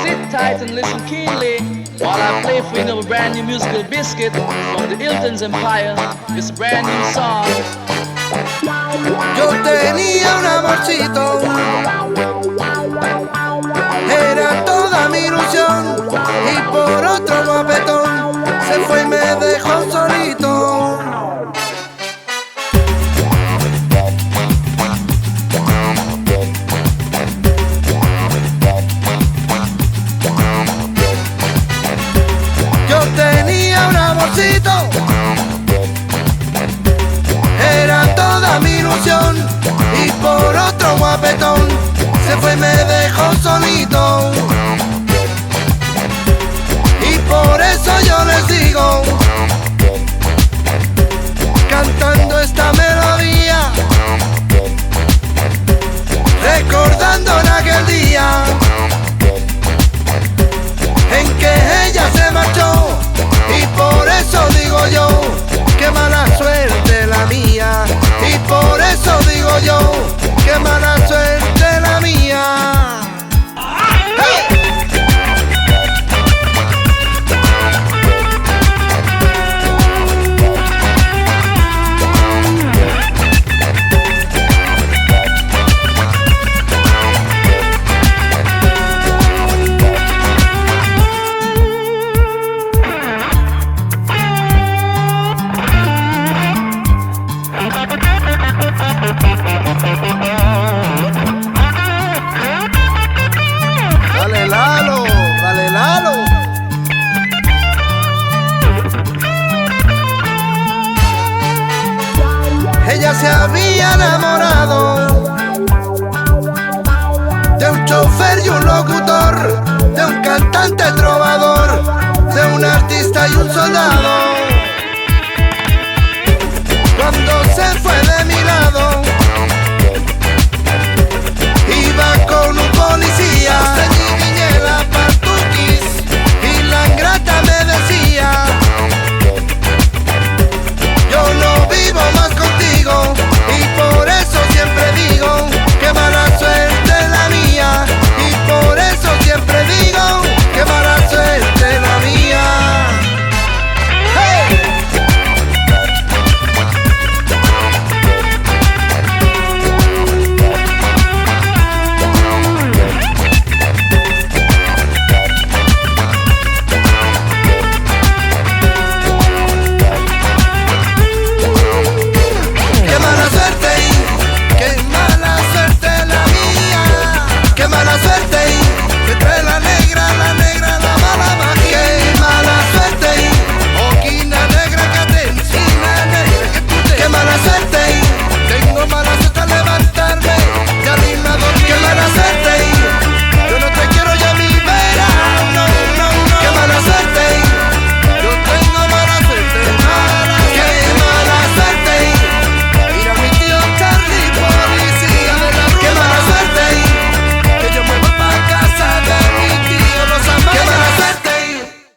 Sit tight and listen keenly while I play for you a brand new musical biscuit from the Hilton's Empire. It's a brand new song. Yo tenía un amorcito, era toda mi ilusión, y por otro guapetón se fue y me dejó solito. Yo tenía un amorcito, era toda mi ilusión, y por otro guapetón se fue y me dejó solito. Y por eso yo les digo, cantando esta melodía, recordando en aquel día en que ella se marchó. Y por eso digo yo, qué mala suerte la mía. Y por eso digo yo, qué mala suerte la mía. ¡Hey! Dale Lalo, dale Lalo. Ella se había enamorado de un chofer y un locutor, de un cantante